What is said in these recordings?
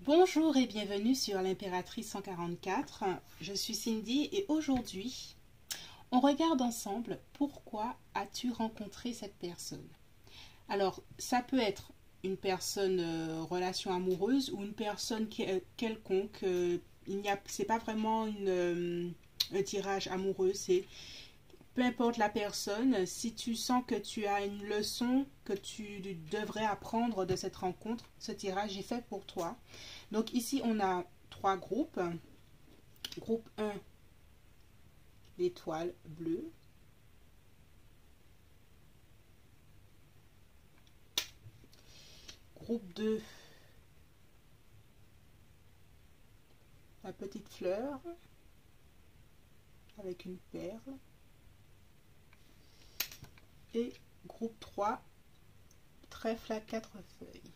Bonjour et bienvenue sur l'Impératrice 144. Je suis Cindy et aujourd'hui, on regarde ensemble pourquoi as-tu rencontré cette personne. Alors, ça peut être une personne relation amoureuse ou une personne quelconque. C'est pas vraiment un tirage amoureux, c'est peu importe la personne, si tu sens que tu as une leçon que tu devrais apprendre de cette rencontre, ce tirage est fait pour toi. Donc ici, on a trois groupes. Groupe 1, l'étoile bleue. Groupe 2, la petite fleur avec une perle. Et groupe 3, trèfle à 4 feuilles.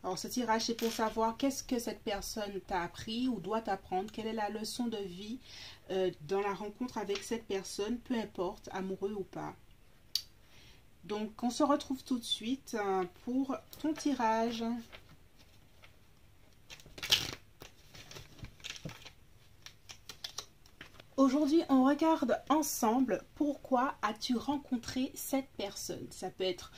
Alors, ce tirage, c'est pour savoir qu'est-ce que cette personne t'a appris ou doit t'apprendre, quelle est la leçon de vie dans la rencontre avec cette personne, peu importe, amoureux ou pas. Donc, on se retrouve tout de suite pour ton tirage. Aujourd'hui, on regarde ensemble pourquoi as-tu rencontré cette personne. Ça peut être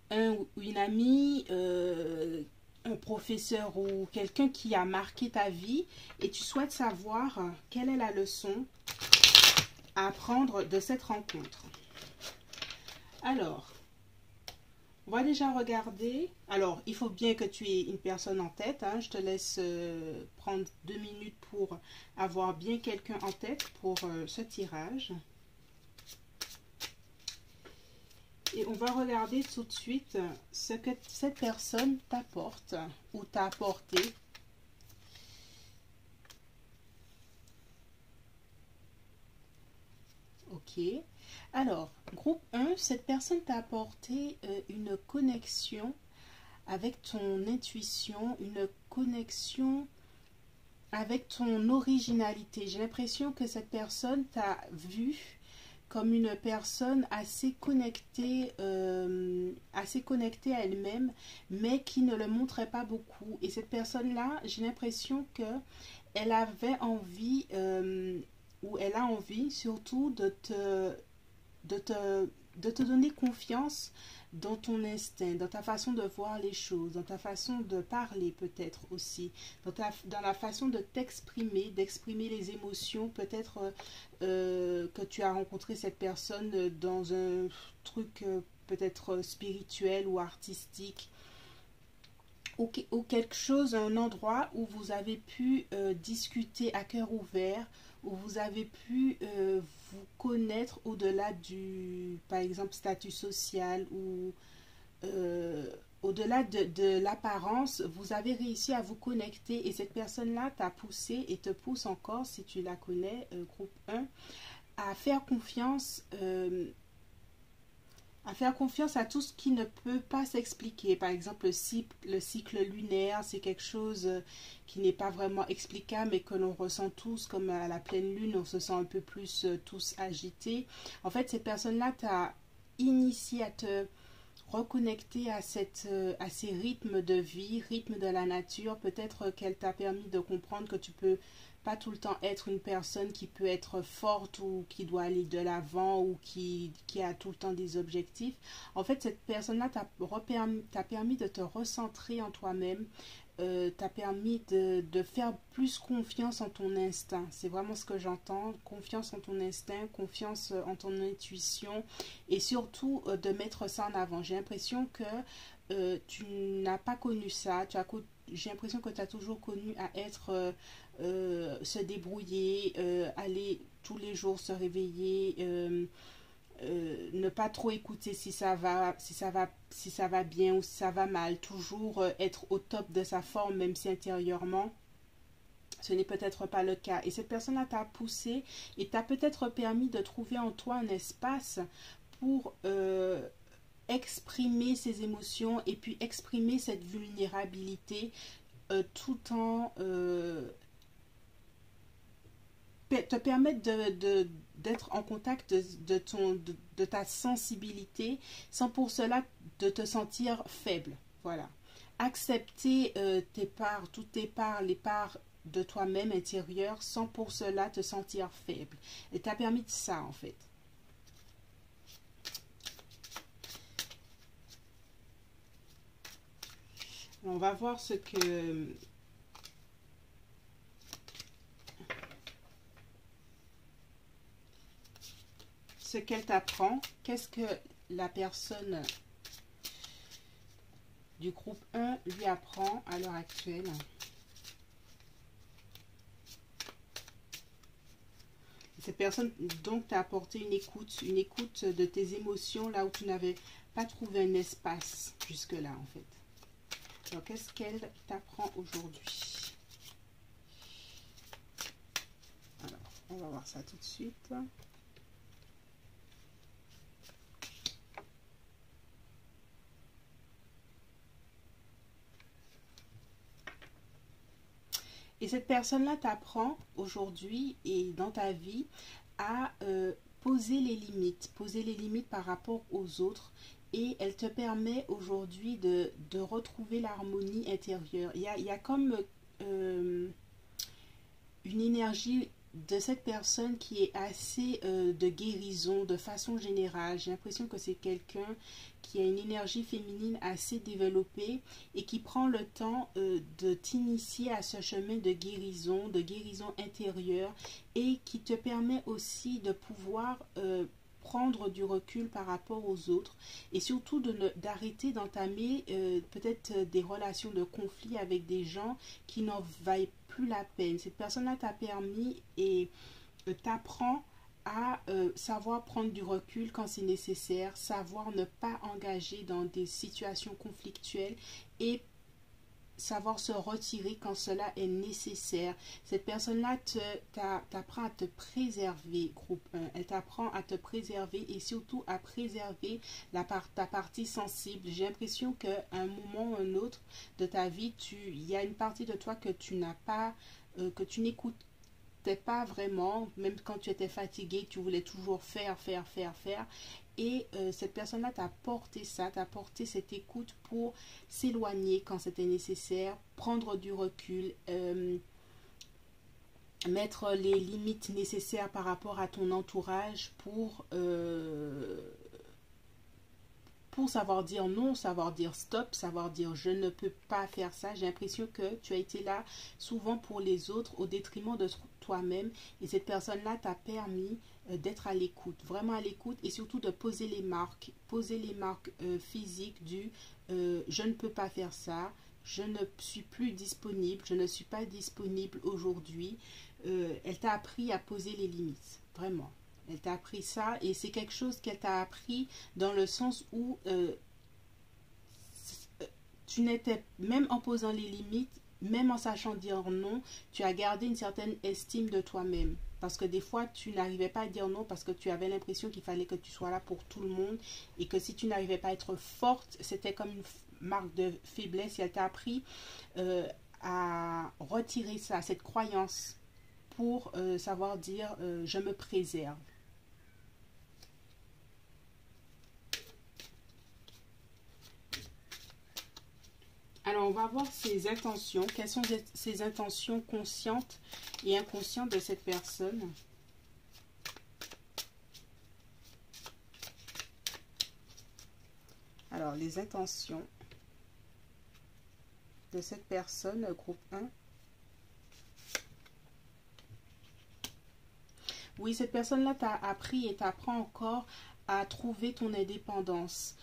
un ou une amie, un professeur ou quelqu'un qui a marqué ta vie et tu souhaites savoir quelle est la leçon à apprendre de cette rencontre. Alors, on va déjà regarder. Alors, il faut bien que tu aies une personne en tête. Je te laisse prendre 2 minutes pour avoir bien quelqu'un en tête pour ce tirage. Et on va regarder tout de suite ce que cette personne t'apporte ou t'a apporté. Ok. Alors, groupe 1, cette personne t'a apporté une connexion avec ton intuition, une connexion avec ton originalité. J'ai l'impression que cette personne t'a vu comme une personne assez connectée à elle-même, mais qui ne le montrait pas beaucoup. Et cette personne-là, j'ai l'impression que elle avait envie, ou elle a envie surtout de te donner confiance dans ton instinct, dans ta façon de voir les choses, dans ta façon de parler peut-être aussi, dans la façon de t'exprimer, d'exprimer les émotions. Peut-être que tu as rencontré cette personne dans un truc peut-être spirituel ou artistique, ou quelque chose, un endroit où vous avez pu discuter à cœur ouvert, où vous avez pu vous connaître au-delà du, par exemple, statut social ou au-delà de l'apparence, vous avez réussi à vous connecter et cette personne-là t'a poussé et te pousse encore, si tu la connais, groupe 1, à faire confiance à tout ce qui ne peut pas s'expliquer. Par exemple, le cycle lunaire, c'est quelque chose qui n'est pas vraiment explicable, mais que l'on ressent tous, comme à la pleine lune, on se sent un peu plus tous agités. En fait, cette personne-là t'a initié à te reconnecter à ces rythmes de vie, rythmes de la nature. Peut-être qu'elle t'a permis de comprendre que tu peux pas tout le temps être une personne qui peut être forte ou qui doit aller de l'avant ou qui a tout le temps des objectifs. En fait, cette personne-là t'a permis de te recentrer en toi-même, t'a permis de faire plus confiance en ton instinct. C'est vraiment ce que j'entends, confiance en ton instinct, confiance en ton intuition et surtout de mettre ça en avant. J'ai l'impression que tu n'as pas connu ça, j'ai l'impression que tu as toujours connu à être, se débrouiller, aller tous les jours se réveiller, ne pas trop écouter si ça va bien ou si ça va mal, toujours être au top de sa forme, même si intérieurement ce n'est peut-être pas le cas. Et cette personne-là t'a poussé et t'a peut-être permis de trouver en toi un espace pour exprimer ses émotions et puis exprimer cette vulnérabilité tout en te permettre d'être en contact de ta sensibilité sans pour cela de te sentir faible. Voilà. Accepter tes parts, toutes tes parts, les parts de toi-même intérieur sans pour cela te sentir faible. Et t'a permis de ça en fait. On va voir ce qu'elle t'apprend. Qu'est-ce que la personne du groupe 1 lui apprend à l'heure actuelle. Cette personne donc t'a apporté une écoute de tes émotions là où tu n'avais pas trouvé un espace jusque-là en fait. Alors, qu'est-ce qu'elle t'apprend aujourd'hui? Alors, on va voir ça tout de suite. Et cette personne-là t'apprend aujourd'hui et dans ta vie à poser les limites par rapport aux autres. Et elle te permet aujourd'hui de retrouver l'harmonie intérieure. Il y a comme une énergie de cette personne qui est assez de guérison de façon générale. J'ai l'impression que c'est quelqu'un qui a une énergie féminine assez développée et qui prend le temps de t'initier à ce chemin de guérison intérieure et qui te permet aussi de pouvoir prendre du recul par rapport aux autres et surtout d'arrêter d'entamer peut-être des relations de conflit avec des gens qui n'en valent plus la peine. Cette personne-là t'a permis et t'apprend à savoir prendre du recul quand c'est nécessaire, savoir ne pas engager dans des situations conflictuelles et savoir se retirer quand cela est nécessaire. Cette personne-là t'apprend à te préserver, groupe 1. Elle t'apprend à te préserver et surtout à préserver ta partie sensible. J'ai l'impression qu'à un moment ou un autre de ta vie, il y a une partie de toi que tu n'as pas, que tu n'écoutes pas vraiment, même quand tu étais fatigué, tu voulais toujours faire. Et cette personne-là t'a apporté ça, t'a apporté cette écoute pour s'éloigner quand c'était nécessaire, prendre du recul, mettre les limites nécessaires par rapport à ton entourage pour savoir dire non, savoir dire stop, savoir dire je ne peux pas faire ça. J'ai l'impression que tu as été là souvent pour les autres au détriment de toi-même et cette personne-là t'a permis d'être à l'écoute, vraiment à l'écoute et surtout de poser les marques physiques du je ne peux pas faire ça, je ne suis plus disponible, je ne suis pas disponible aujourd'hui. Elle t'a appris à poser les limites, vraiment. Elle t'a appris ça et c'est quelque chose qu'elle t'a appris dans le sens où tu n'étais, même en posant les limites, même en sachant dire non, tu as gardé une certaine estime de toi-même. Parce que des fois, tu n'arrivais pas à dire non parce que tu avais l'impression qu'il fallait que tu sois là pour tout le monde et que si tu n'arrivais pas à être forte, c'était comme une marque de faiblesse. Et elle t'a appris à retirer ça, cette croyance pour savoir dire je me préserve. Alors, on va voir ses intentions. Quelles sont ses intentions conscientes et inconscientes de cette personne? Alors, les intentions de cette personne, groupe 1. Oui, cette personne-là t'a appris et t'apprend encore à trouver ton indépendance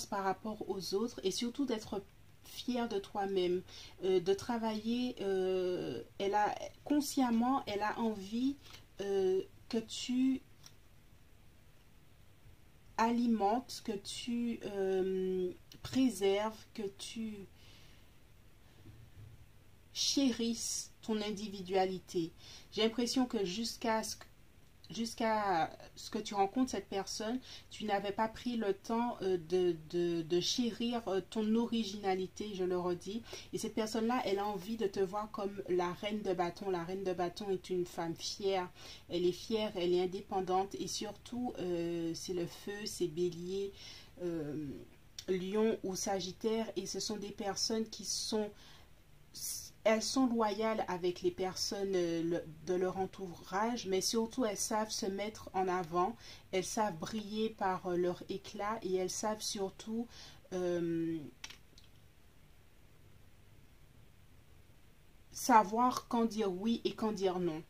par rapport aux autres et surtout d'être fière de toi-même, de travailler, consciemment, elle a envie que tu alimentes, que tu préserves, que tu chérisses ton individualité. J'ai l'impression que jusqu'à ce jusqu'à ce que tu rencontres cette personne, tu n'avais pas pris le temps de chérir ton originalité, je le redis. Et cette personne-là, elle a envie de te voir comme la reine de bâton. La reine de bâton est une femme fière. Elle est fière, elle est indépendante. Et surtout, c'est le feu, c'est bélier, lion ou sagittaire. Et ce sont des personnes qui sont... Elles sont loyales avec les personnes de leur entourage, mais surtout elles savent se mettre en avant, elles savent briller par leur éclat et elles savent surtout savoir quand dire oui et quand dire non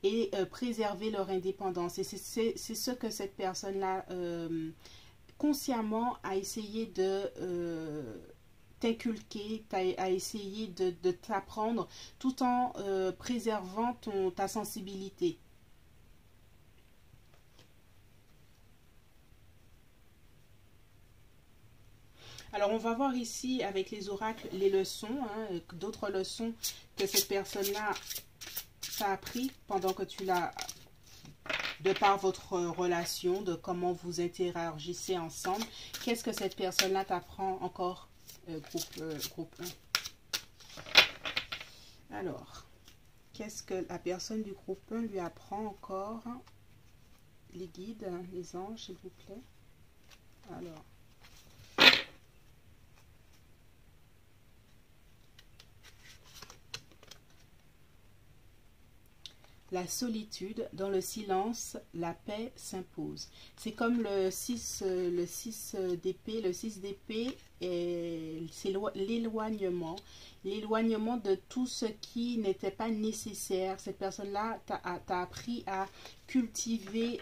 et préserver leur indépendance. Et c'est ce que cette personne-là consciemment a essayé de... t'inculquer, à essayer de t'apprendre tout en préservant ta sensibilité. Alors, on va voir ici avec les oracles les leçons, hein, d'autres leçons que cette personne-là t'a appris pendant que tu l'as, de par votre relation, de comment vous interagissez ensemble. Qu'est-ce que cette personne-là t'apprend encore? Groupe 1. Alors, qu'est-ce que la personne du groupe 1 lui apprend encore? Les guides, les anges, s'il vous plaît. Alors, la solitude, dans le silence, la paix s'impose. C'est comme le 6 d'épée. Le 6 d'épée, c'est l'éloignement. L'éloignement de tout ce qui n'était pas nécessaire. Cette personne-là t'a appris à cultiver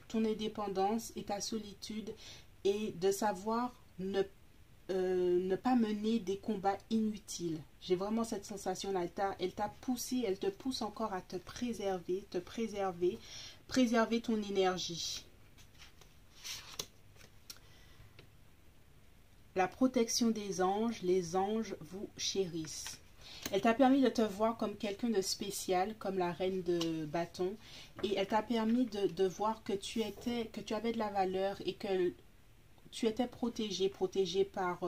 ton indépendance et ta solitude et de savoir ne pas mener des combats inutiles. J'ai vraiment cette sensation-là. Elle t'a poussé, elle te pousse encore à te préserver ton énergie. La protection des anges, les anges vous chérissent. Elle t'a permis de te voir comme quelqu'un de spécial, comme la reine de bâton, et elle t'a permis de voir que tu avais de la valeur et que tu étais protégé par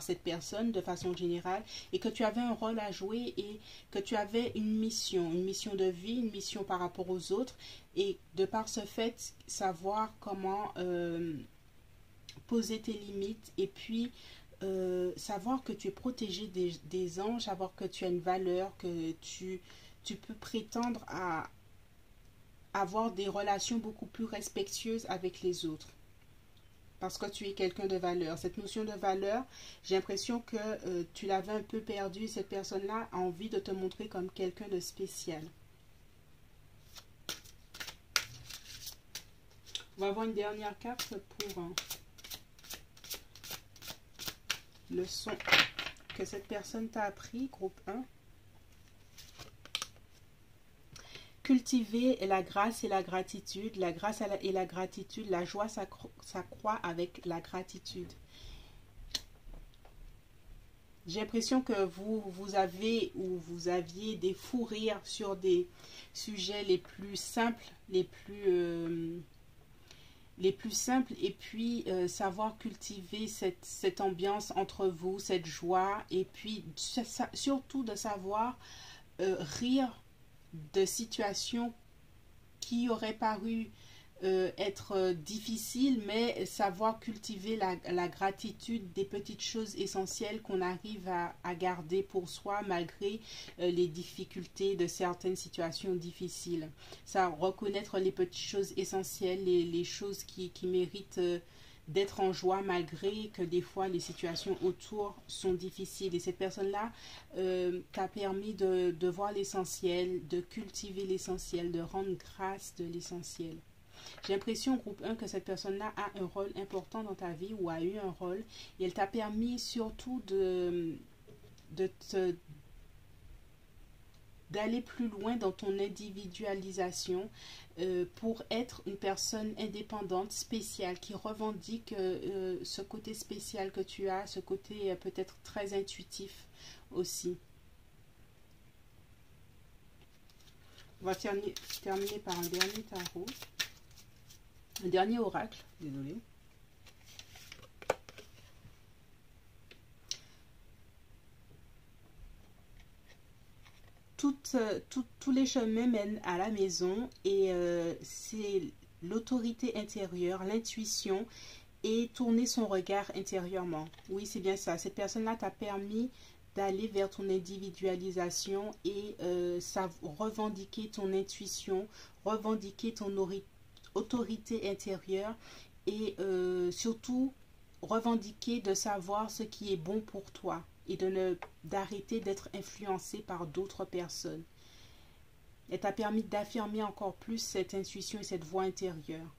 cette personne de façon générale et que tu avais un rôle à jouer et que tu avais une mission de vie, une mission par rapport aux autres et de par ce fait, savoir comment poser tes limites et puis savoir que tu es protégé des anges, savoir que tu as une valeur, que tu peux prétendre à avoir des relations beaucoup plus respectueuses avec les autres. Parce que tu es quelqu'un de valeur. Cette notion de valeur, j'ai l'impression que tu l'avais un peu perdue. Cette personne-là a envie de te montrer comme quelqu'un de spécial. On va avoir une dernière carte pour leçon que cette personne t'a appris, groupe 1. Cultiver la grâce et la gratitude. La grâce et la gratitude, la joie s'accroît avec la gratitude. J'ai l'impression que vous avez ou vous aviez des fous rires sur des sujets les plus simples, les plus simples et puis savoir cultiver cette ambiance entre vous, cette joie et puis surtout de savoir rire de situations qui auraient paru être difficiles, mais savoir cultiver la gratitude des petites choses essentielles qu'on arrive à garder pour soi malgré les difficultés de certaines situations difficiles. Ça, reconnaître les petites choses essentielles, les choses qui méritent d'être en joie malgré que des fois les situations autour sont difficiles. Et cette personne-là t'a permis de voir l'essentiel, de cultiver l'essentiel, de rendre grâce de l'essentiel. J'ai l'impression, groupe 1, que cette personne-là a un rôle important dans ta vie ou a eu un rôle. Et elle t'a permis surtout d'aller plus loin dans ton individualisation pour être une personne indépendante, spéciale, qui revendique ce côté spécial que tu as, ce côté peut-être très intuitif aussi. On va terminer par un dernier tarot. Un dernier oracle, désolé. Tous les chemins mènent à la maison et c'est l'autorité intérieure, l'intuition et tourner son regard intérieurement. Oui, c'est bien ça. Cette personne-là t'a permis d'aller vers ton individualisation et revendiquer ton intuition, revendiquer ton autorité intérieure et surtout revendiquer de savoir ce qui est bon pour toi et d'arrêter d'être influencé par d'autres personnes. Elle t'a permis d'affirmer encore plus cette intuition et cette voix intérieure,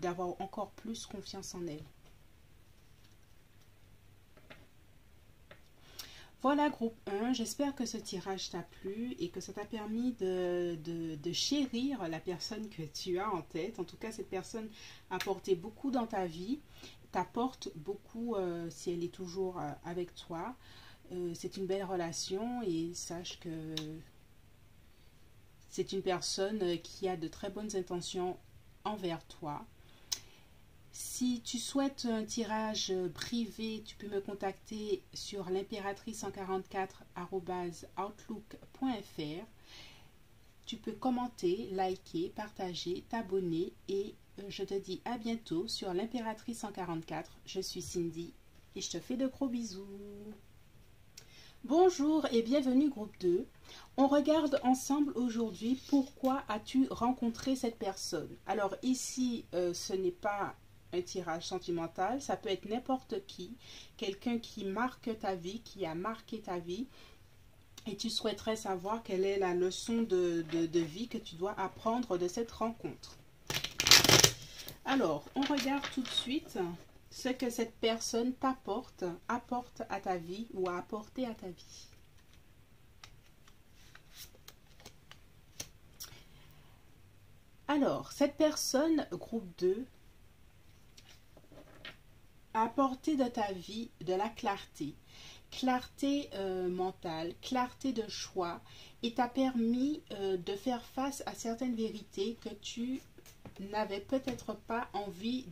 d'avoir encore plus confiance en elle. Voilà, groupe 1, j'espère que ce tirage t'a plu et que ça t'a permis de chérir la personne que tu as en tête. En tout cas, cette personne a apporté beaucoup dans ta vie, t'apporte beaucoup si elle est toujours avec toi. C'est une belle relation et sache que c'est une personne qui a de très bonnes intentions envers toi. Si tu souhaites un tirage privé, tu peux me contacter sur l'impératrice144@outlook.fr. Tu peux commenter, liker, partager, t'abonner et je te dis à bientôt sur l'impératrice 144. Je suis Cindy et je te fais de gros bisous. Bonjour et bienvenue groupe 2. On regarde ensemble aujourd'hui pourquoi as-tu rencontré cette personne. Alors ici, ce n'est pas un tirage sentimental, ça peut être n'importe qui, quelqu'un qui marque ta vie, qui a marqué ta vie et tu souhaiterais savoir quelle est la leçon de vie que tu dois apprendre de cette rencontre. Alors, on regarde tout de suite ce que cette personne apporte à ta vie ou a apporté à ta vie. Alors, cette personne, groupe 2, a apporté de ta vie de la clarté. Clarté mentale, clarté de choix et t'a permis de faire face à certaines vérités que tu n'avais peut-être pas envie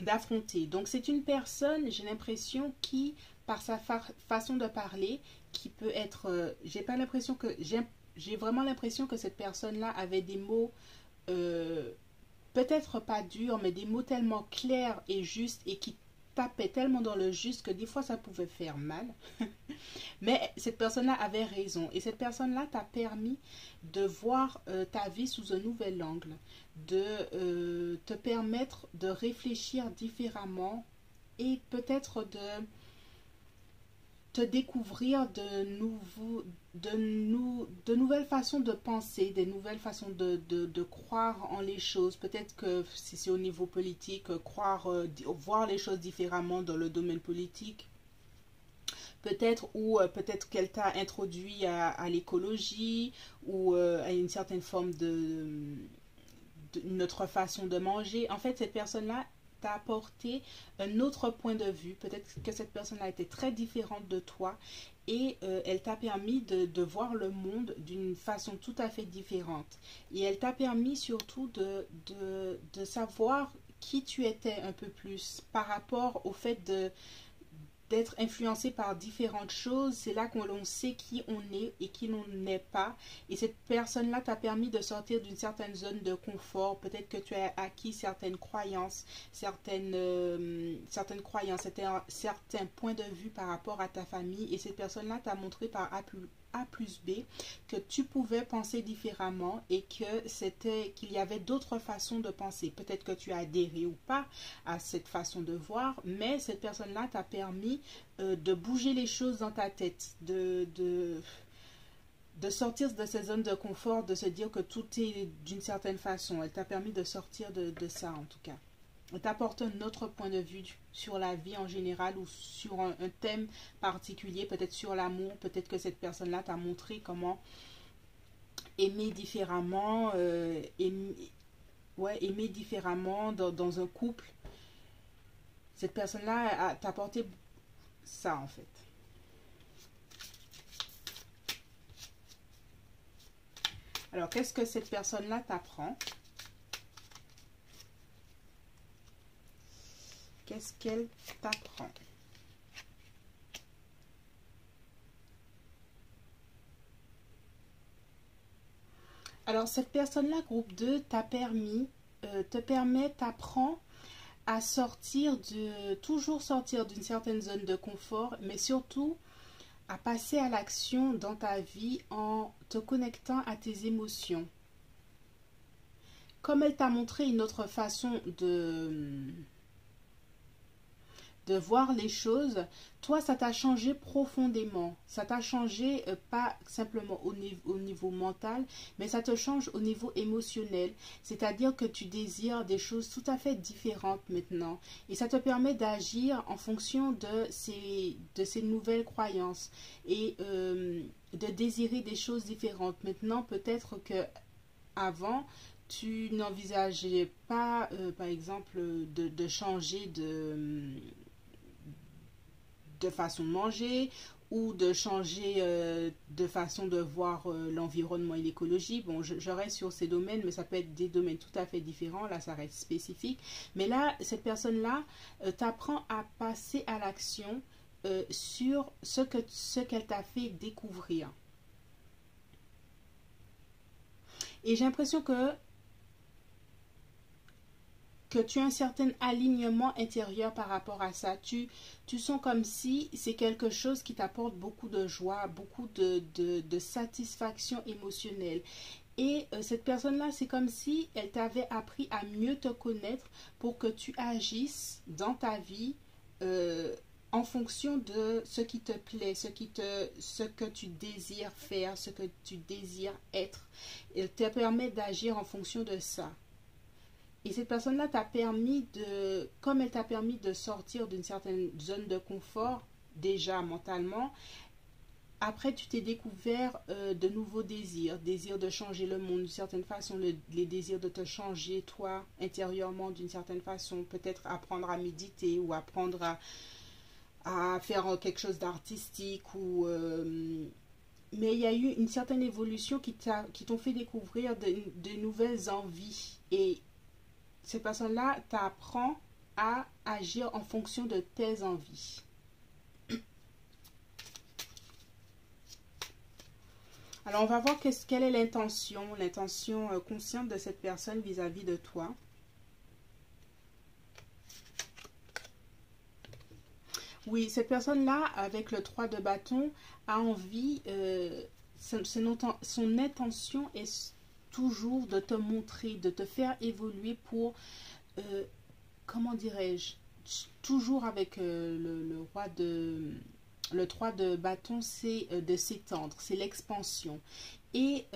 d'affronter. Donc c'est une personne, j'ai l'impression, qui, par sa façon de parler, qui peut être... j'ai vraiment l'impression que cette personne-là avait des mots... peut-être pas durs, mais des mots tellement clairs et justes et qui tapaient tellement dans le juste que des fois ça pouvait faire mal. Mais cette personne-là avait raison et cette personne-là t'a permis de voir ta vie sous un nouvel angle, de te permettre de réfléchir différemment et peut-être de te découvrir de nouvelles façons de penser, des nouvelles façons de croire en les choses. Peut-être que si c'est au niveau politique, voir les choses différemment dans le domaine politique. Peut-être peut-être qu'elle t'a introduit à l'écologie ou à une certaine forme notre façon de manger. En fait, cette personne-là t'a apporté un autre point de vue. Peut-être que cette personne-là était très différente de toi et elle t'a permis de voir le monde d'une façon tout à fait différente. Et elle t'a permis surtout de savoir qui tu étais un peu plus par rapport au fait d'être influencé par différentes choses. C'est là qu'on sait qui on est et qui l'on n'est pas. Et cette personne-là t'a permis de sortir d'une certaine zone de confort. Peut-être que tu as acquis certaines croyances, certains points de vue par rapport à ta famille. Et cette personne-là t'a montré par A plus B que tu pouvais penser différemment et qu'il y avait d'autres façons de penser. Peut-être que tu as adhéré ou pas à cette façon de voir, mais cette personne-là t'a permis de bouger les choses dans ta tête, de sortir de ces zones de confort, de se dire que tout est d'une certaine façon. Elle t'a permis de sortir de ça en tout cas. Elle t'apporte un autre point de vue sur la vie en général ou sur un thème particulier, peut-être sur l'amour, peut-être que cette personne-là t'a montré comment aimer différemment, aimer différemment dans un couple. Cette personne-là t'a apporté ça en fait. Alors, qu'est-ce que cette personne-là t'apprend? Qu'est-ce qu'elle t'apprend? Alors, cette personne-là, groupe 2, t'apprend à toujours sortir d'une certaine zone de confort, mais surtout à passer à l'action dans ta vie en te connectant à tes émotions. Comme elle t'a montré une autre façon de voir les choses, toi, ça t'a changé profondément. Ça t'a changé pas simplement au niveau mental, mais ça te change au niveau émotionnel. C'est-à-dire que tu désires des choses tout à fait différentes maintenant. Et ça te permet d'agir en fonction de ces nouvelles croyances et de désirer des choses différentes. Maintenant, peut-être que avant, tu n'envisageais pas, par exemple, de changer de façon de manger ou de changer de façon de voir l'environnement et l'écologie. Bon, je reste sur ces domaines, mais ça peut être des domaines tout à fait différents. Là, ça reste spécifique. Mais là, cette personne-là t'apprend à passer à l'action sur ce qu'elle t'a fait découvrir. Et j'ai l'impression que tu as un certain alignement intérieur par rapport à ça. Tu sens comme si c'est quelque chose qui t'apporte beaucoup de joie, beaucoup de satisfaction émotionnelle. Et cette personne-là, c'est comme si elle t'avait appris à mieux te connaître pour que tu agisses dans ta vie en fonction de ce qui te plaît, ce que tu désires faire, ce que tu désires être. Elle te permet d'agir en fonction de ça. Et cette personne-là comme elle t'a permis de sortir d'une certaine zone de confort, déjà mentalement, après tu t'es découvert de nouveaux désirs, désir de changer le monde d'une certaine façon, les désirs de te changer toi intérieurement d'une certaine façon, peut-être apprendre à méditer ou apprendre à faire quelque chose d'artistique mais il y a eu une certaine évolution qui t'ont fait découvrir de nouvelles envies et cette personne-là t'apprend à agir en fonction de tes envies. Alors, on va voir quelle est l'intention consciente de cette personne vis-à-vis de toi. Oui, cette personne-là, avec le 3 de bâton, a envie, son intention est toujours de te montrer, de te faire évoluer pour comment dirais-je, toujours avec le 3 de bâton, c'est de s'étendre, c'est l'expansion. Et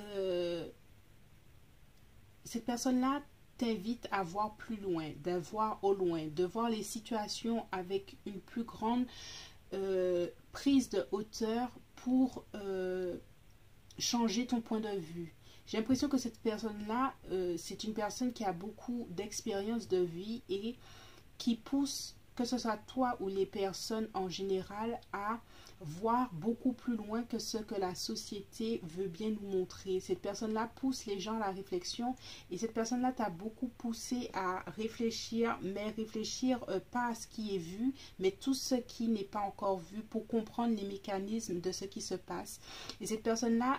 cette personne-là t'invite à voir plus loin, de voir au loin, de voir les situations avec une plus grande prise de hauteur pour changer ton point de vue. J'ai l'impression que cette personne-là, c'est une personne qui a beaucoup d'expérience de vie et qui pousse, que ce soit toi ou les personnes en général, à voir beaucoup plus loin que ce que la société veut bien nous montrer. Cette personne-là pousse les gens à la réflexion et cette personne-là t'a beaucoup poussé à réfléchir, mais réfléchir pas à ce qui est vu, mais tout ce qui n'est pas encore vu pour comprendre les mécanismes de ce qui se passe. Et cette personne-là,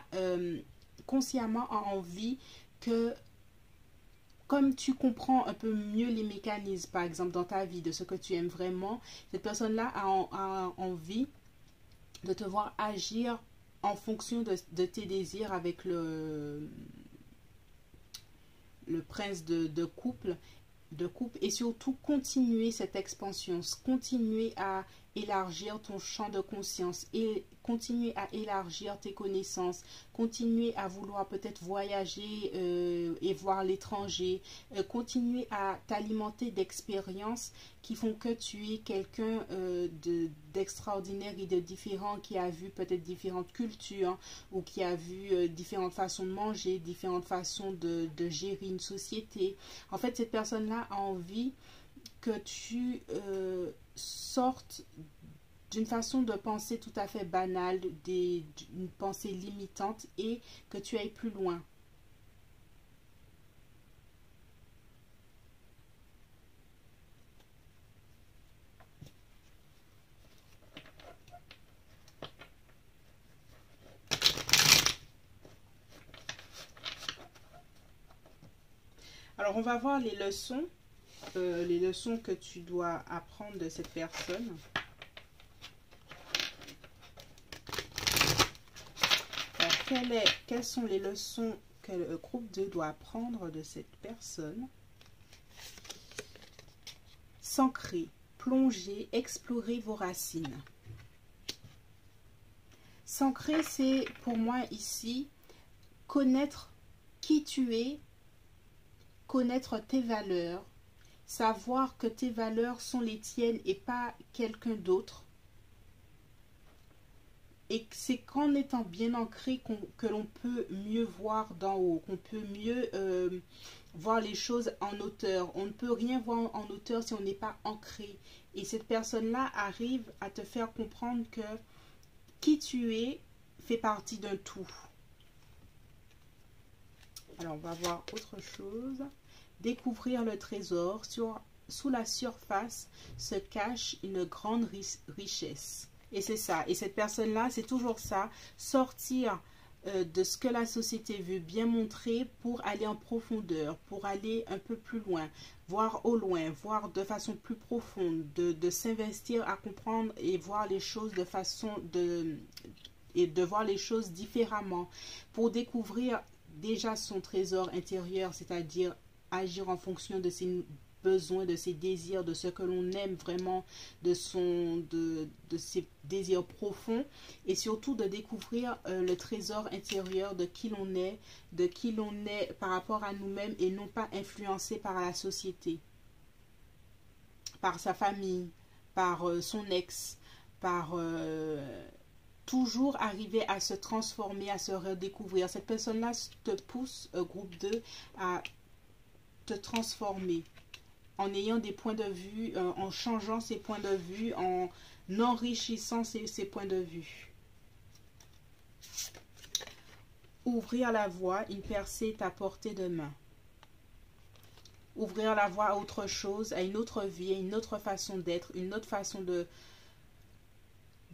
consciemment, a envie que comme tu comprends un peu mieux les mécanismes, par exemple, dans ta vie, de ce que tu aimes vraiment, cette personne-là a envie de te voir agir en fonction de tes désirs avec le prince de couple et surtout continuer cette expansion, continuer à élargir ton champ de conscience et continuer à élargir tes connaissances, continuer à vouloir peut-être voyager et voir l'étranger, continuer à t'alimenter d'expériences qui font que tu es quelqu'un d'extraordinaire et de différent, qui a vu peut-être différentes cultures ou qui a vu différentes façons de manger, différentes façons de gérer une société. En fait, cette personne-là a envie que tu sortes d'une façon de penser tout à fait banale, d'une pensée limitante et que tu ailles plus loin. Alors, on va voir les leçons que tu dois apprendre de cette personne. Alors, quelles sont les leçons que le groupe 2 doit apprendre de cette personne? S'ancrer, plonger, explorer vos racines. S'ancrer, c'est pour moi ici connaître qui tu es, connaître tes valeurs, savoir que tes valeurs sont les tiennes et pas quelqu'un d'autre. Et c'est qu'en étant bien ancré que l'on peut mieux voir d'en haut, qu'on peut mieux voir les choses en hauteur. On ne peut rien voir en hauteur si on n'est pas ancré. Et cette personne-là arrive à te faire comprendre que qui tu es fait partie d'un tout. Alors, on va voir autre chose. Découvrir le trésor. Sous la surface se cache une grande richesse. Et c'est ça. Et cette personne-là, c'est toujours ça. Sortir de ce que la société veut bien montrer pour aller en profondeur, pour aller un peu plus loin, voir au loin, voir de façon plus profonde, de s'investir à comprendre et voir les choses de façon et de voir les choses différemment pour découvrir déjà son trésor intérieur, c'est-à-dire agir en fonction de ses besoins, de ses désirs, de ce que l'on aime vraiment, de ses désirs profonds, et surtout de découvrir le trésor intérieur de qui l'on est par rapport à nous-mêmes et non pas influencé par la société, par sa famille, par son ex, par toujours arriver à se transformer, à se redécouvrir. Cette personne-là te pousse, groupe 2, à te transformer en ayant des points de vue, en changeant ses points de vue, en enrichissant ses points de vue. Ouvrir la voie, une percée est à portée de main. Ouvrir la voie à autre chose, à une autre vie, à une autre façon d'être, une autre façon de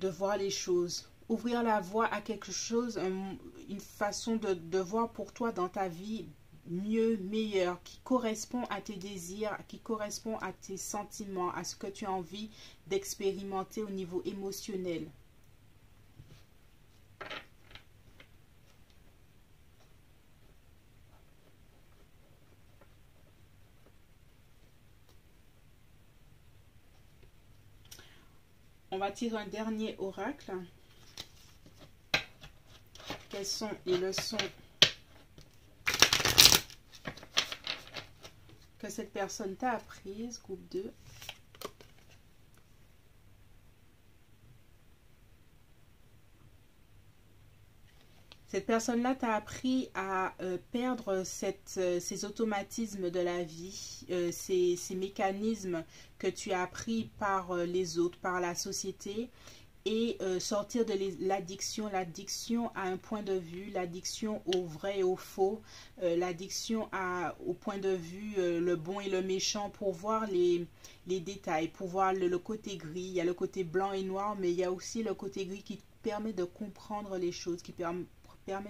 voir les choses. Ouvrir la voie à quelque chose, une façon de voir pour toi dans ta vie mieux, meilleur, qui correspond à tes désirs, qui correspond à tes sentiments, à ce que tu as envie d'expérimenter au niveau émotionnel. On va tirer un dernier oracle. Quelles sont les leçons que cette personne t'a apprises, groupe 2? Cette personne-là t'a appris à perdre ces automatismes de la vie, ces mécanismes que tu as appris par les autres, par la société, et sortir de l'addiction à un point de vue, l'addiction au vrai et au faux, l'addiction au point de vue le bon et le méchant, pour voir les détails, pour voir le côté gris. Il y a le côté blanc et noir, mais il y a aussi le côté gris qui permet de comprendre les choses, qui permet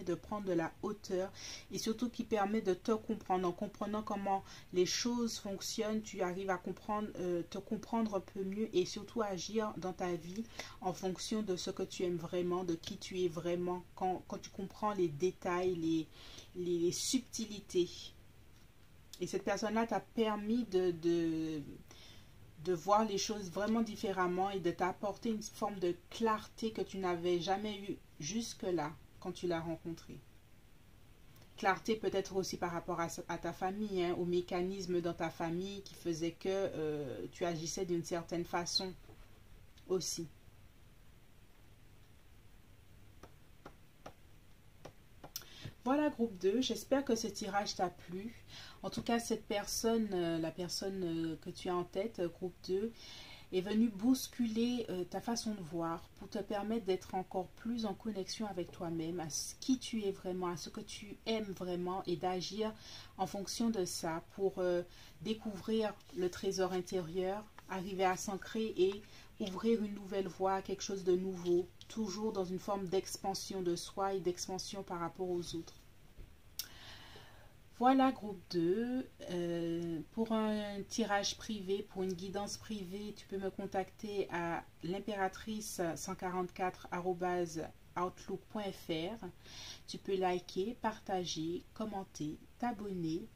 de prendre de la hauteur et surtout qui permet de te comprendre. En comprenant comment les choses fonctionnent, tu arrives à comprendre, te comprendre un peu mieux et surtout agir dans ta vie en fonction de ce que tu aimes vraiment, de qui tu es vraiment, quand tu comprends les détails, les subtilités. Et cette personne-là t'a permis de voir les choses vraiment différemment et de t'apporter une forme de clarté que tu n'avais jamais eue jusque-là quand tu l'as rencontré. Clarté peut-être aussi par rapport à ta famille, hein, aux mécanismes dans ta famille qui faisaient que tu agissais d'une certaine façon aussi. Voilà, groupe 2, j'espère que ce tirage t'a plu. En tout cas, cette personne, la personne que tu as en tête, groupe 2, est venue bousculer ta façon de voir pour te permettre d'être encore plus en connexion avec toi-même, à ce qui tu es vraiment, à ce que tu aimes vraiment et d'agir en fonction de ça pour découvrir le trésor intérieur, arriver à s'ancrer et ouvrir une nouvelle voie, quelque chose de nouveau, toujours dans une forme d'expansion de soi et d'expansion par rapport aux autres. Voilà, groupe 2. Pour un tirage privé, pour une guidance privée, tu peux me contacter à l'impératrice144@outlook.fr. Tu peux liker, partager, commenter, t'abonner.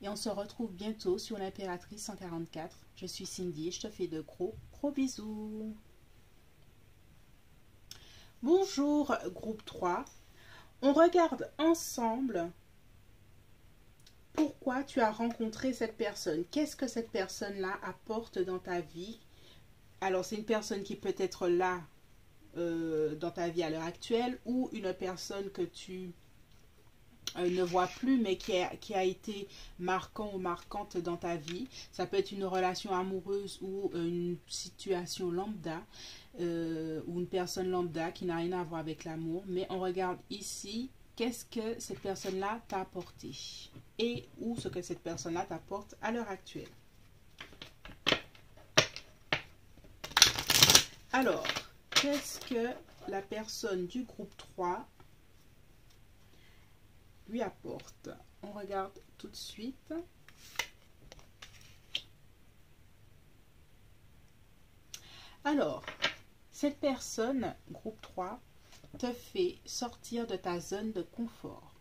Et on se retrouve bientôt sur l'impératrice 144. Je suis Cindy et je te fais de gros bisous. Bonjour, groupe 3. On regarde ensemble pourquoi tu as rencontré cette personne. Qu'est-ce que cette personne-là apporte dans ta vie? Alors, c'est une personne qui peut être là dans ta vie à l'heure actuelle ou une personne que tu ne vois plus mais qui a été marquant ou marquante dans ta vie. Ça peut être une relation amoureuse ou une situation lambda ou une personne lambda qui n'a rien à voir avec l'amour. Mais on regarde ici qu'est-ce que cette personne-là t'a apporté et ou ce que cette personne-là t'apporte à l'heure actuelle. Alors, qu'est-ce que la personne du groupe 3 lui apporte? On regarde tout de suite. Alors, cette personne, groupe 3, te fait sortir de ta zone de confort.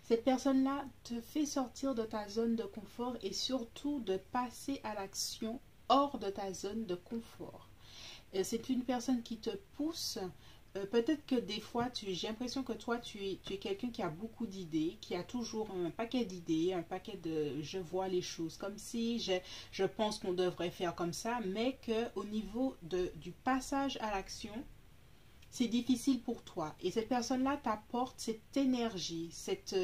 Cette personne-là te fait sortir de ta zone de confort et surtout de passer à l'action hors de ta zone de confort. C'est une personne qui te pousse. Peut-être que des fois, j'ai l'impression que toi, tu es quelqu'un qui a beaucoup d'idées, qui a toujours un paquet d'idées, un paquet de... Je vois les choses comme si, je pense qu'on devrait faire comme ça, mais qu'au niveau du passage à l'action, c'est difficile pour toi. Et cette personne-là t'apporte cette énergie, cet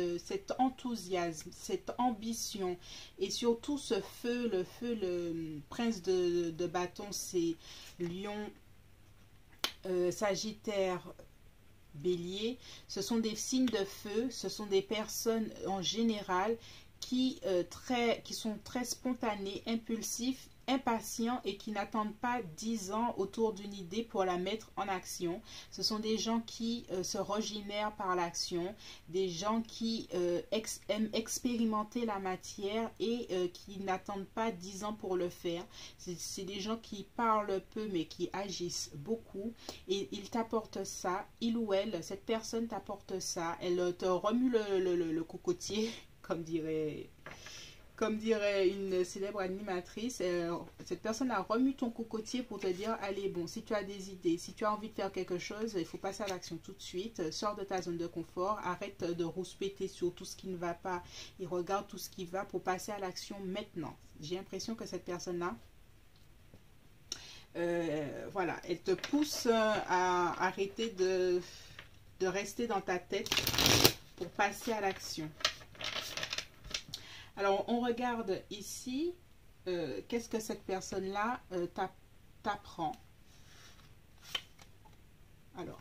enthousiasme, cette ambition et surtout ce feu, le prince de bâton, c'est Lion, Sagittaire, Bélier. Ce sont des signes de feu, ce sont des personnes en général qui sont très spontanées, impulsifs, impatients et qui n'attendent pas 10 ans autour d'une idée pour la mettre en action. Ce sont des gens qui se régénèrent par l'action, des gens qui aiment expérimenter la matière et qui n'attendent pas 10 ans pour le faire. C'est des gens qui parlent peu mais qui agissent beaucoup et ils t'apportent ça, il ou elle, cette personne t'apporte ça, elle te remue le cocotier, comme dirait une célèbre animatrice. Cette personne a remis ton cocotier pour te dire, allez, bon, si tu as des idées, si tu as envie de faire quelque chose, il faut passer à l'action tout de suite. Sors de ta zone de confort, arrête de rouspéter sur tout ce qui ne va pas et regarde tout ce qui va pour passer à l'action maintenant. J'ai l'impression que cette personne-là, voilà, elle te pousse à arrêter de rester dans ta tête pour passer à l'action. Alors, on regarde ici, qu'est-ce que cette personne-là t'apprend. Alors,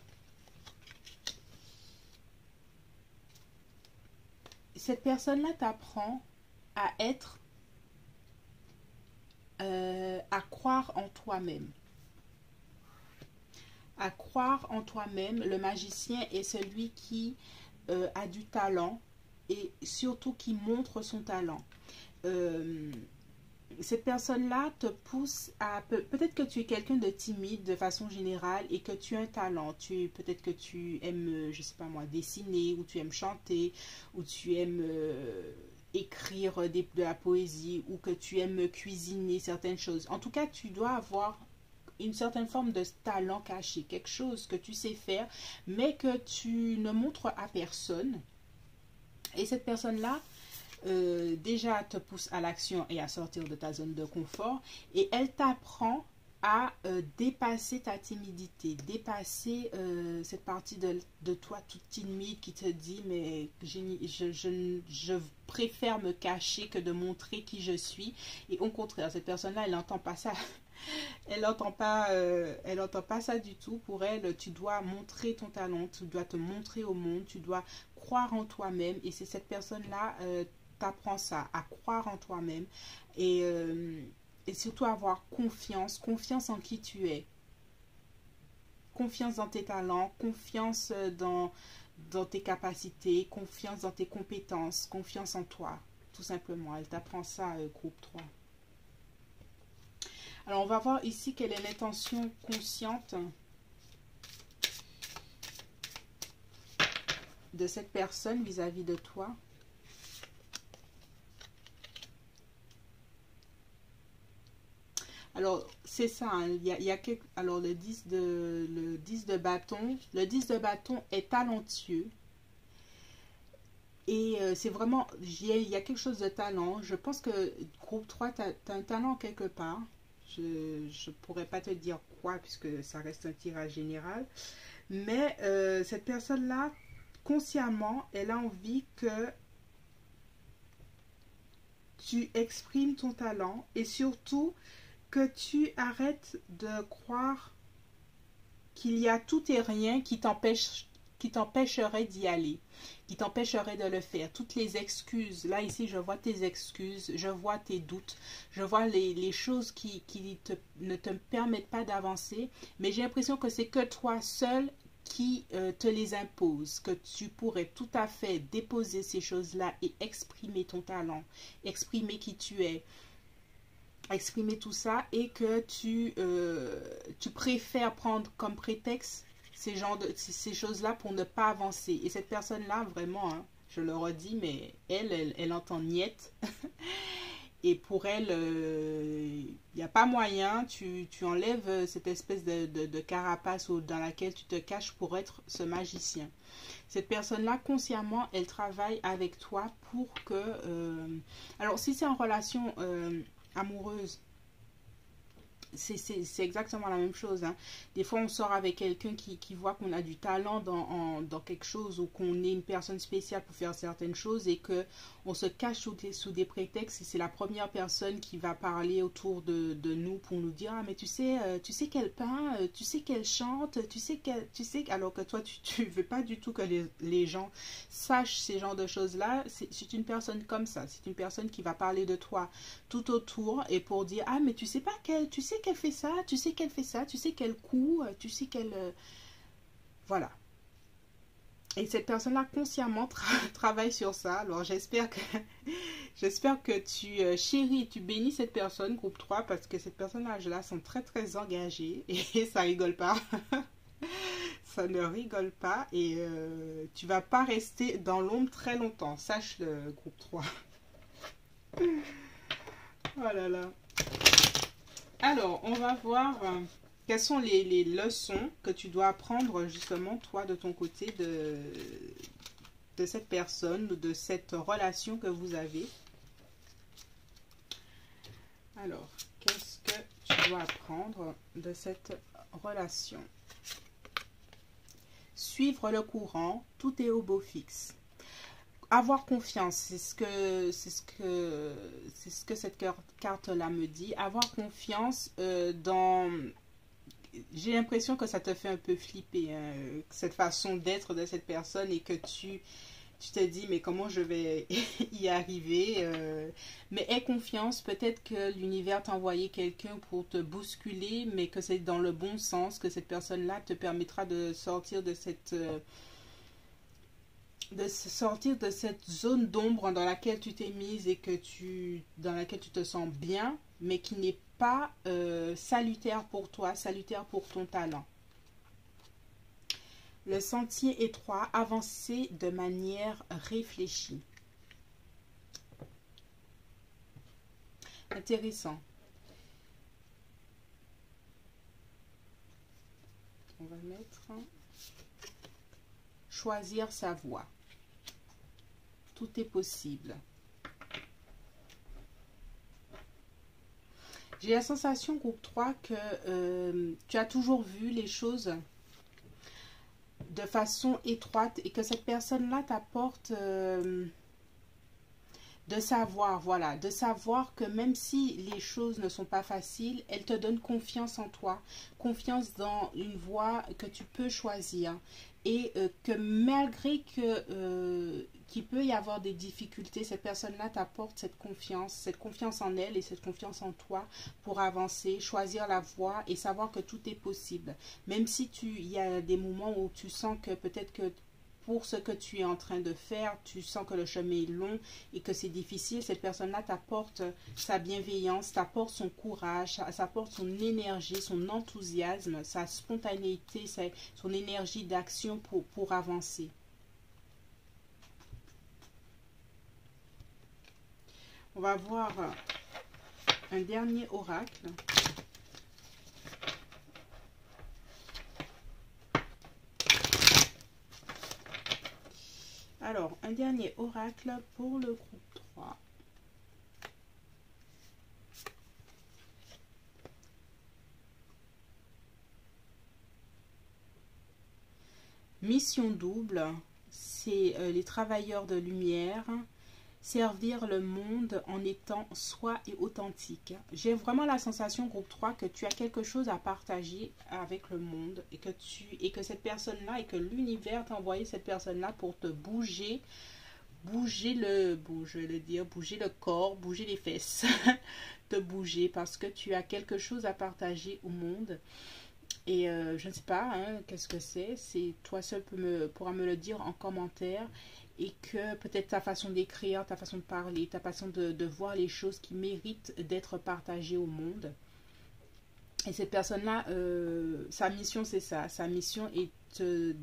cette personne-là t'apprend à être, à croire en toi-même. À croire en toi-même. Le magicien est celui qui a du talent et surtout qui montre son talent. Cette personne-là te pousse à... Peut-être que tu es quelqu'un de timide de façon générale et que tu as un talent. Peut-être que tu aimes, je sais pas moi, dessiner, ou tu aimes chanter, ou tu aimes écrire de la poésie, ou que tu aimes cuisiner certaines choses. En tout cas, tu dois avoir une certaine forme de talent caché, quelque chose que tu sais faire, mais que tu ne montres à personne. Et cette personne-là, déjà te pousse à l'action et à sortir de ta zone de confort. Et elle t'apprend à dépasser ta timidité, dépasser cette partie de toi toute timide qui te dit mais je préfère me cacher que de montrer qui je suis. Et au contraire, cette personne-là, elle n'entend pas ça. Elle n'entend pas ça du tout. Pour elle, tu dois montrer ton talent, tu dois te montrer au monde, tu dois croire en toi-même. Et c'est cette personne-là t'apprend ça, à croire en toi-même et surtout avoir confiance en qui tu es. Confiance dans tes talents, confiance dans tes capacités, confiance dans tes compétences, confiance en toi. tout simplement. Elle t'apprend ça, groupe 3. Alors, on va voir ici quelle est l'intention consciente de cette personne vis-à-vis de toi. Alors, c'est ça, hein, alors le 10 de bâton. Le 10 de bâton est talentueux. Et c'est vraiment, il y a quelque chose de talent. Je pense que groupe 3, tu as un talent quelque part. Je ne pourrais pas te dire quoi, puisque ça reste un tirage général. Mais cette personne-là, consciemment, elle a envie que tu exprimes ton talent. Et surtout, que tu arrêtes de croire qu'il y a tout et rien qui t'empêcherait d'y aller, qui t'empêcherait de le faire. Toutes les excuses, là ici je vois tes excuses, je vois tes doutes, je vois les choses qui ne te permettent pas d'avancer, mais j'ai l'impression que c'est que toi seul qui te les impose, que tu pourrais tout à fait déposer ces choses-là et exprimer ton talent, exprimer qui tu es, exprimer tout ça, et que tu préfères prendre comme prétexte ces choses-là pour ne pas avancer. Et cette personne-là, vraiment, hein, je le redis, mais elle entend niette. Et pour elle, il n'y a pas moyen, tu enlèves cette espèce de carapace dans laquelle tu te caches pour être ce magicien. Cette personne-là, consciemment, elle travaille avec toi pour que... alors, si c'est en relation amoureuse, c'est exactement la même chose, hein. Des fois on sort avec quelqu'un qui voit qu'on a du talent dans quelque chose, ou qu'on est une personne spéciale pour faire certaines choses, et que on se cache sous des prétextes, et c'est la première personne qui va parler autour de nous pour nous dire: ah mais tu sais qu'elle peint, tu sais qu'elle chante, tu sais, alors que toi tu veux pas du tout que les gens sachent ces genres de choses là. C'est une personne comme ça, c'est une personne qui va parler de toi tout autour, et pour dire: ah mais tu sais qu'elle fait ça, tu sais qu'elle fait ça, tu sais qu'elle coud, tu sais qu'elle... Voilà. Et cette personne-là consciemment travaille sur ça. Alors j'espère que tu chéris, tu bénis cette personne, groupe 3, parce que cette personne-là, je la sens très très engagée, et ça rigole pas. Ça ne rigole pas, et tu vas pas rester dans l'ombre très longtemps. Sache-le, groupe 3. Oh là là. Alors, on va voir quelles sont les leçons que tu dois apprendre justement, toi, de ton côté, de cette personne, ou de cette relation que vous avez. Alors, qu'est-ce que tu dois apprendre de cette relation? Suivre le courant, tout est au beau fixe. Avoir confiance, c'est ce que cette carte-là me dit. Avoir confiance dans... J'ai l'impression que ça te fait un peu flipper, hein, cette façon d'être de cette personne, et que tu te dis: mais comment je vais y arriver, mais aie confiance. Peut-être que l'univers t'a envoyé quelqu'un pour te bousculer, mais que c'est dans le bon sens, que cette personne-là te permettra de sortir de cette... zone d'ombre dans laquelle tu t'es mise, et dans laquelle tu te sens bien, mais qui n'est pas salutaire pour toi, salutaire pour ton talent. Le sentier étroit, avancer de manière réfléchie. Intéressant. On va mettre... Choisir sa voie. Tout est possible. J'ai la sensation, groupe 3, que tu as toujours vu les choses de façon étroite, et que cette personne-là t'apporte de savoir, voilà, de savoir que même si les choses ne sont pas faciles, elle te donne confiance en toi, confiance dans une voie que tu peux choisir, et que malgré qu'il peut y avoir des difficultés, cette personne-là t'apporte cette confiance en elle et cette confiance en toi pour avancer, choisir la voie et savoir que tout est possible. Même si il y a des moments où tu sens que peut-être que pour ce que tu es en train de faire, tu sens que le chemin est long et que c'est difficile, cette personne-là t'apporte sa bienveillance, t'apporte son courage, t'apporte son énergie, son enthousiasme, sa spontanéité, son énergie d'action pour avancer. On va voir un dernier oracle. Alors, un dernier oracle pour le groupe 3. Mission double, c'est les travailleurs de lumière, servir le monde en étant soi et authentique. J'ai vraiment la sensation, groupe 3, que tu as quelque chose à partager avec le monde et que cette personne-là et que l'univers t'a envoyé cette personne-là pour te bouger le corps, bouger les fesses, te bouger parce que tu as quelque chose à partager au monde. Et je ne sais pas, hein, qu'est-ce que c'est. C'est toi seul pourras me le dire en commentaire. Et que peut-être ta façon d'écrire, ta façon de parler, ta façon de voir les choses qui méritent d'être partagées au monde. Et cette personne-là, sa mission, c'est ça. Sa mission est de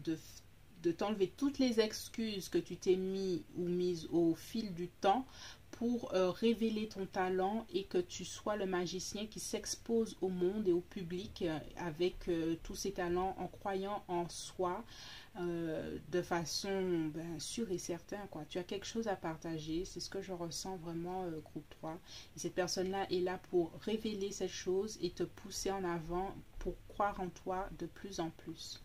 t'enlever toutes les excuses que tu t'es mis ou mises au fil du temps pour révéler ton talent et que tu sois le magicien qui s'expose au monde et au public avec tous ses talents en croyant en soi de façon sûre et certaine, quoi. Tu as quelque chose à partager, c'est ce que je ressens vraiment, groupe 3. Et cette personne-là est là pour révéler cette chose et te pousser en avant pour croire en toi de plus en plus.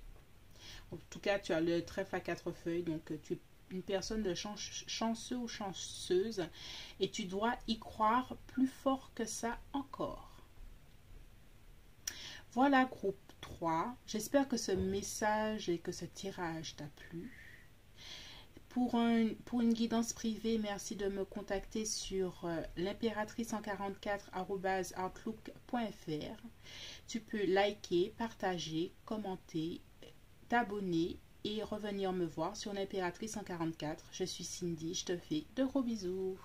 En tout cas, tu as le trèfle à 4 feuilles, donc tu es une personne de chanceux ou chanceuse et tu dois y croire plus fort que ça encore. Voilà, groupe 3. J'espère que ce message et que ce tirage t'a plu. Pour une guidance privée, merci de me contacter sur l'impératrice144@outlook.fr. Tu peux liker, partager, commenter, t'abonner et revenir me voir sur l'impératrice 144. Je suis Cindy, je te fais de gros bisous.